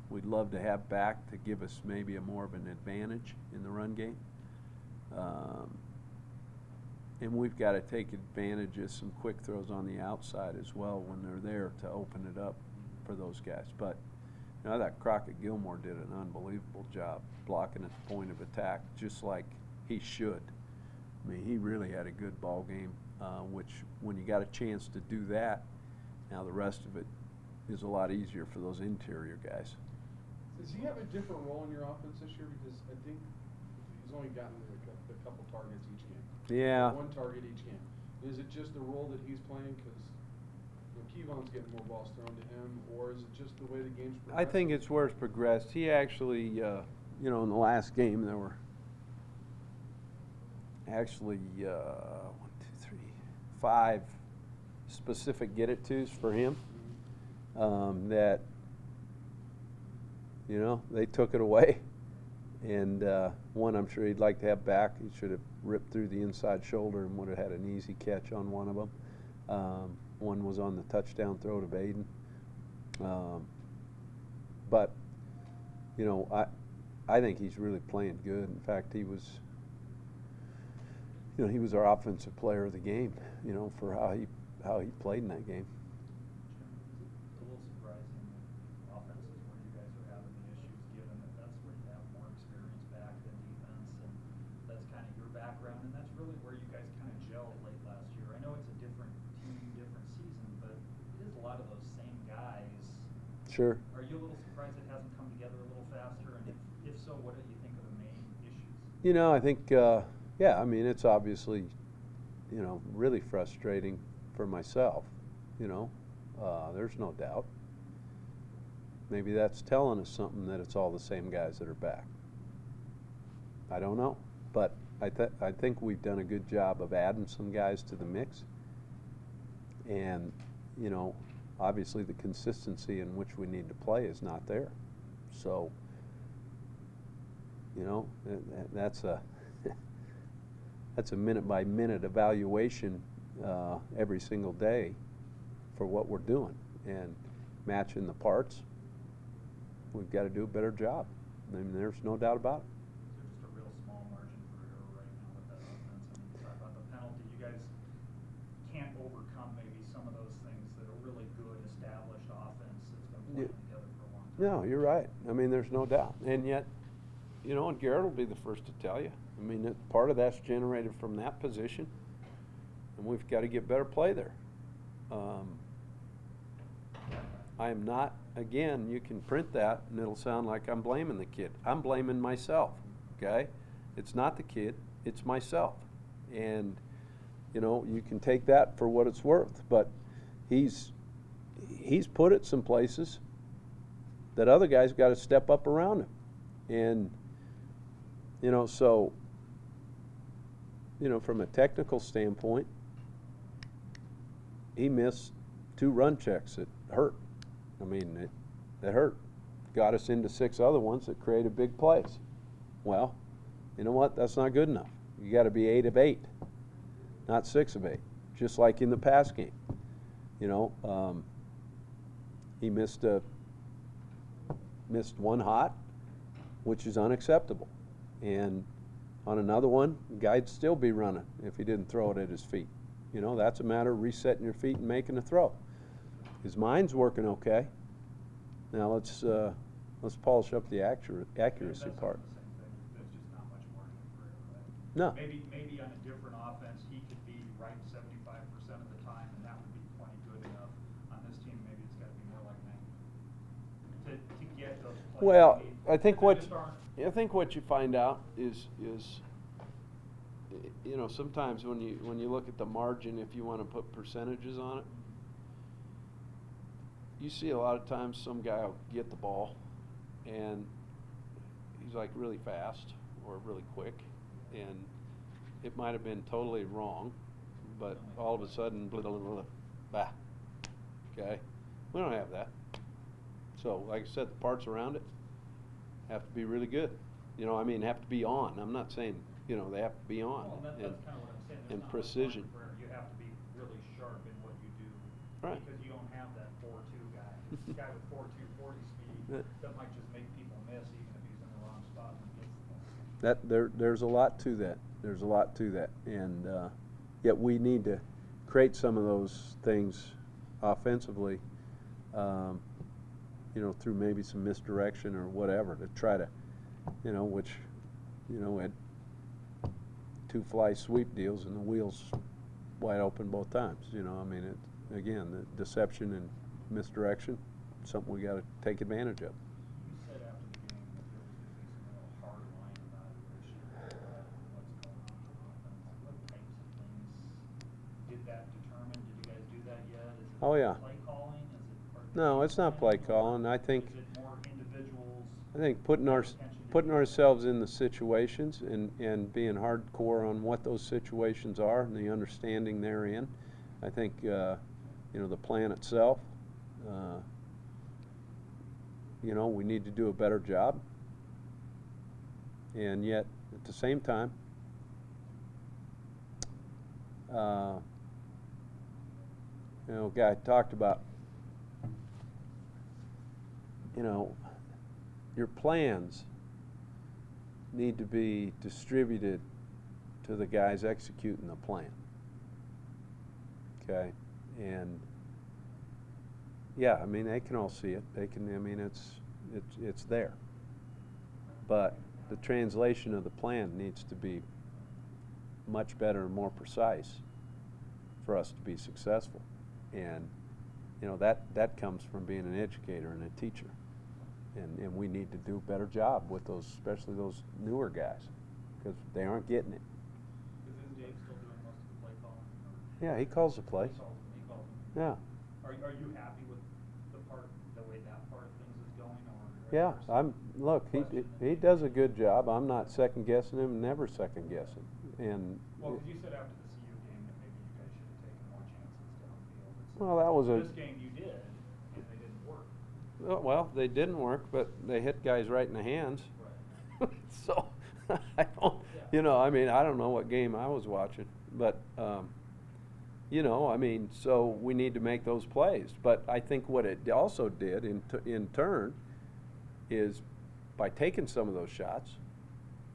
we'd love to have back to give us maybe more of an advantage in the run game. And we've got to take advantage of some quick throws on the outside as well when they're there to open it up for those guys. But you know, I thought Crockett Gilmore did an unbelievable job blocking at the point of attack, just like he should. I mean, he really had a good ball game, which when you got a chance to do that, now the rest of it is a lot easier for those interior guys. Does he have a different role in your offense this year? Because I think he's only gotten a couple targets each game. Yeah. One target each game. Is it just the role that he's playing because Kevon's getting more balls thrown to him, or is it just the way the game's progressed? I think it's where it's progressed. He actually, you know, in the last game there were actually 5 specific get-it-tos for him that, you know, they took it away. And one I'm sure he'd like to have back. He should have ripped through the inside shoulder and would have had an easy catch on one of them. One was on the touchdown throw to Baden. But, you know, I think he's really playing good. In fact, he was, you know, he was our offensive player of the game, you know, for how he played in that game. It's a little surprising that offenses where you guys are having the issues, given that that's where you have more experience back than defense, and that's kind of your background, and that's really where you guys kind of gelled late last year. I know it's a different team, different season, but it is a lot of those same guys. Sure. Are you a little surprised it hasn't come together a little faster? And if so, what do you think are the main issues? You know, I think, yeah, I mean, it's obviously, you know, really frustrating for myself, you know. There's no doubt. Maybe that's telling us something that it's all the same guys that are back. I don't know. But I think we've done a good job of adding some guys to the mix. And, you know, obviously the consistency in which we need to play is not there. So, you know, that's a that's a minute-by-minute evaluation every single day for what we're doing. And matching the parts, we've got to do a better job. I mean, there's no doubt about it. There's just a real small margin for error right now with that offense. I mean, you talk about the penalty. You guys can't overcome maybe some of those things that a really good established offense that's been playing together for a long time. No, you're right. I mean, there's no doubt. And yet, you know, and Garrett will be the first to tell you. I mean, part of that's generated from that position, and we've got to get better play there. I am not, again, you can print that, and it'll sound like I'm blaming the kid. I'm blaming myself, okay? It's not the kid, it's myself. And, you know, you can take that for what it's worth, but he's put it some places that other guys got to step up around him. And, you know, so, you know, from a technical standpoint, he missed 2 run checks that hurt. I mean, it hurt. Got us into 6 other ones that created big plays. Well, you know what? That's not good enough. You got to be 8 of 8, not 6 of 8, just like in the pass game. You know, he missed one hot, which is unacceptable. And on another one, the guy'd still be running if he didn't throw it at his feet. You know, that's a matter of resetting your feet and making a throw. His mind's working okay. Now let's polish up the accuracy part. There's just not much margin for error, right? No. Maybe on a different offense, he could be right 75% of the time, and that would be plenty good enough. On this team, maybe it's got to be more like 90 to get those plays. Well, I think what you find out is you know, sometimes when you look at the margin, if you want to put percentages on it, you see a lot of times some guy will get the ball and he's like really fast or really quick, and it might have been totally wrong, but all of a sudden, blah, blah, blah, blah, bah. Okay, we don't have that. So, like I said, the parts around it have to be really good. You know, I mean, have to be on. I'm not saying, you know, they have to be on. Well, that's kind of what I'm saying. And not precision. much margin for error. You have to be really sharp in what you do. Right. Because you don't have that 4.2 guy. This guy with 4.2 40 speed, that might just make people miss even if he's in the wrong spot and gets the ball. There's a lot to that. There's a lot to that, and yet we need to create some of those things offensively, through maybe some misdirection or whatever to try to, which, at 2 fly sweep deals and the wheels wide open both times. Again, the deception and misdirection, something we got to take advantage of. You said after the game that there was going to be some real hard line evaluation of what's going on offense. What types of things did that determine? Did you guys do that yet? Is it Oh, yeah. play calling? Is it No, it's not play calling. I think is it more individuals? putting ourselves in the situations and being hardcore on what those situations are and the understanding therein. I think the plan itself. We need to do a better job, and yet at the same time, Guy talked about, your plans need to be distributed to the guys executing the plan. Okay, and yeah, they can all see it. They can. It's there. But the translation of the plan needs to be much better and more precise for us to be successful. And that comes from being an educator and a teacher. And we need to do a better job with those, especially those newer guys, because they aren't getting it. Is Dave still doing most of the play calling? Yeah, he calls the play. He calls them. Yeah. Are you happy with the way that part of things is going, or? Yeah, look, he does a good job. I'm not second guessing him, never second guessing. And well, because you said after the CU game that maybe you guys should have taken more chances downfield. Well, that was this game you did, and they didn't work. Well, they didn't work, but they hit guys right in the hands. Right. So I don't, I don't know what game I was watching, but so we need to make those plays. But I think what it also did in turn is by taking some of those shots,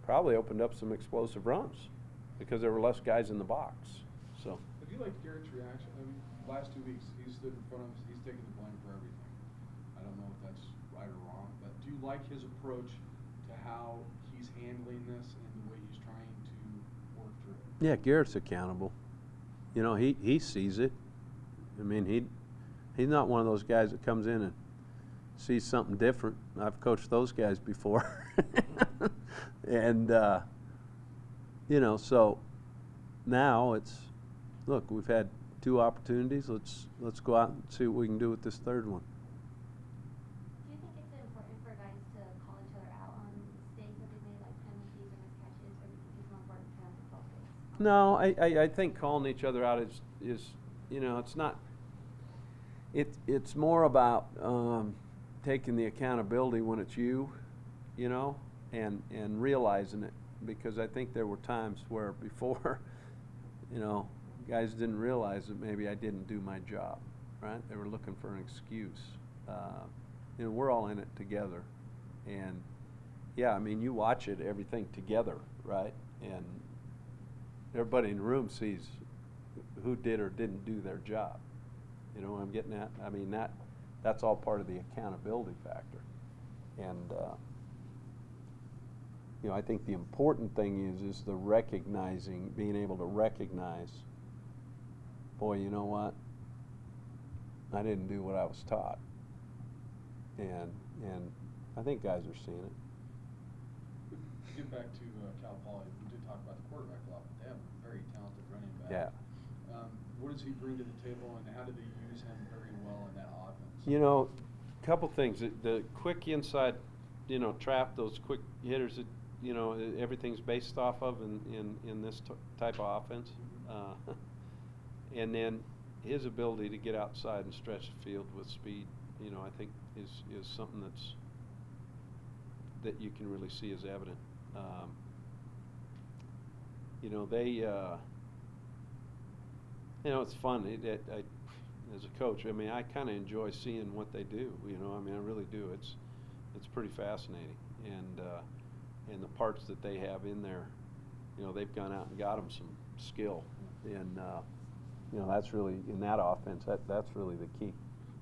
probably opened up some explosive runs because there were less guys in the box. So. Have you liked Garrett's reaction? Last 2 weeks he's stood in front of us. He's taking the blame for everything. I don't know if that's right or wrong, but do you like his approach to how he's handling this and the way he's trying to work through it? Yeah, Garrett's accountable. He sees it. He's not one of those guys that comes in and sees something different. I've coached those guys before. And, so now look, we've had 2 opportunities. Let's go out and see what we can do with this third one. Do you think it's important for guys to call each other out on mistakes that they made, like penalties or miscatches, or do you think it's more important for them to focus? No, I think calling each other out is it's not. It's more about taking the accountability when it's you, and realizing it, because I think there were times where before, guys didn't realize that maybe I didn't do my job, right? They were looking for an excuse. We're all in it together, and yeah, you watch it, everything together, right? And everybody in the room sees who did or didn't do their job. You know what I'm getting at? That's all part of the accountability factor. And I think the important thing is the recognizing, being able to recognize, boy, you know what? I didn't do what I was taught. And I think guys are seeing it. To get back to Cal Poly, we did talk about the quarterback a lot, but they have a very talented running back. Yeah. What does he bring to the table, and how do they use him very well in that offense? A couple things. The quick inside, trap, those quick hitters that, everything's based off of in this type of offense. And then his ability to get outside and stretch the field with speed, I think is something that you can really see as evident. It's fun. As a coach, I kind of enjoy seeing what they do. I really do. It's pretty fascinating, and the parts that they have in there, you know, they've gone out and got them some skill, and you know, that's really in that offense. That's really the key.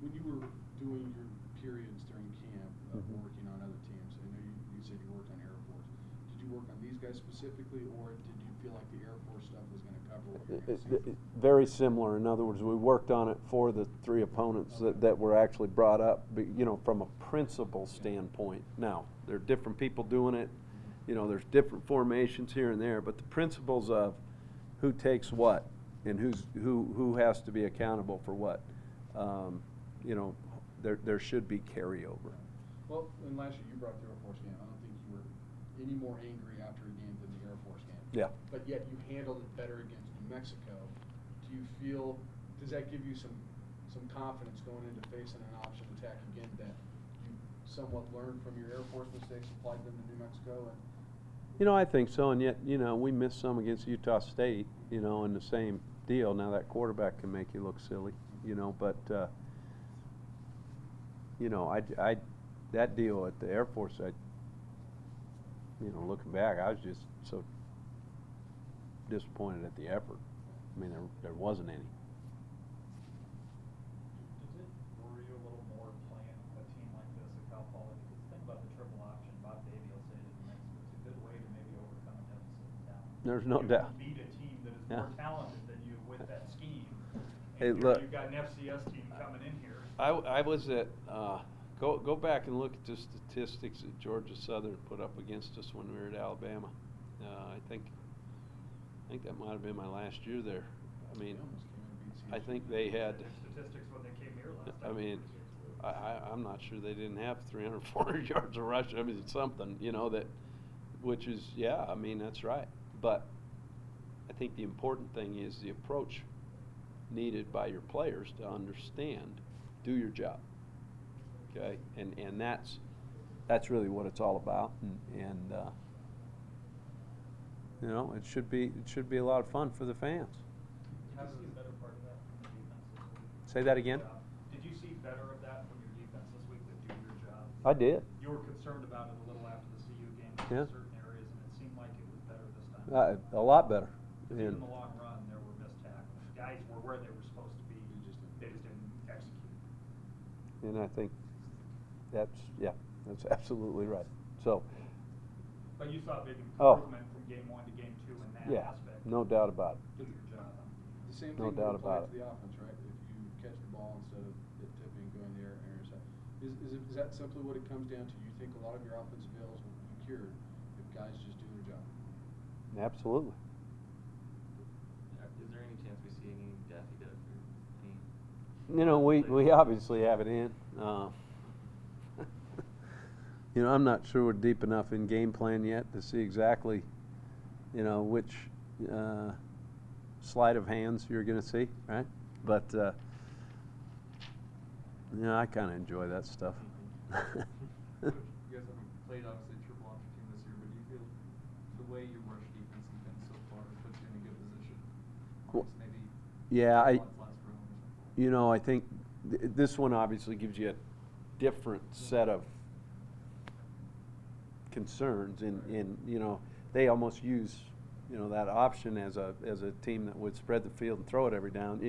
When you were doing your periods during camp, Mhm. working on other teams, I know you said you worked on Air Force. Did you work on these guys specifically, or did you feel like the Air Force stuff was going to cover what you were going to see? Very similar. In other words, we worked on it for the three opponents that were actually brought up, you know, from a principle standpoint. Now, there are different people doing it. You know, there's different formations here and there, but the principles of who takes what and who has to be accountable for what, you know, there should be carryover. Well, and last year you brought the Air Force game. I don't think you were any more angry after a game than the Air Force game. Yeah. But yet you handled it better against New Mexico. Do you feel, does that give you some confidence going into facing an option attack again that you somewhat learned from your Air Force mistakes, applied them to New Mexico? And You know, I think so, and yet, you know, we missed some against Utah State, you know, in the same deal. Now that quarterback can make you look silly, you know, but you know, that deal at the Air Force, you know, looking back, I was just so disappointed at the effort. I mean, there wasn't any. Does it worry you a little more playing a team like this at Cal Poly? Because think about the triple option. Bob Davey will say that it's a good way to maybe overcome a deficit in talent. There's no doubt. You can beat a team that is Yeah. more talented than you with that scheme. Hey, And look. you've got an FCS team coming in here. I was at go back and look at the statistics that Georgia Southern put up against us when we were at Alabama. I think that might have been my last year there. I mean, they almost came and beat CSU. I think they had. Their statistics when they came here last I time. mean, I'm not sure they didn't have 300, 400 yards of rush. I mean, it's something, you know, that, which is, yeah, I mean, that's right. But I think the important thing is the approach needed by your players to understand, do your job, okay? And that's really what it's all about. And you know, it should be a lot of fun for the fans. Did you see the better part of that from your defense this week? Say that again? Did you see better of that from your defense this week that do your job? I did. You were concerned about it a little after the CU game Yeah. in certain areas, and it seemed like it was better this time. A lot better. 'Cause even in And the long run, there were missed tackles. Guys were where they were supposed to be. They just didn't execute. I think that's absolutely right. So, But you saw a big Oh. improvement from game 1 to game 2 in that yeah, aspect. no doubt about it. Do your job. The same No thing doubt would apply about to the offense, right? If you catch the ball instead of it tipping, going there and intercept. Is that simply what it comes down to? You think a lot of your offensive fails will be cured if guys just do their job? Absolutely. Is there any chance we see any Daffy Duck for team? You know, we obviously have it in. You know, I'm not sure we're deep enough in game plan yet to see exactly, you know, which sleight of hands you're going to see, right? But you know, I kind of enjoy that stuff. You guys haven't played obviously triple option team this year, but do you feel the way your rush defense has been so far has put you in a good position? Well, Maybe yeah, last round or something? you know, I think this one obviously gives you a different set of concerns, and you know, they almost use, you know, that option as a team that would spread the field and throw it every down.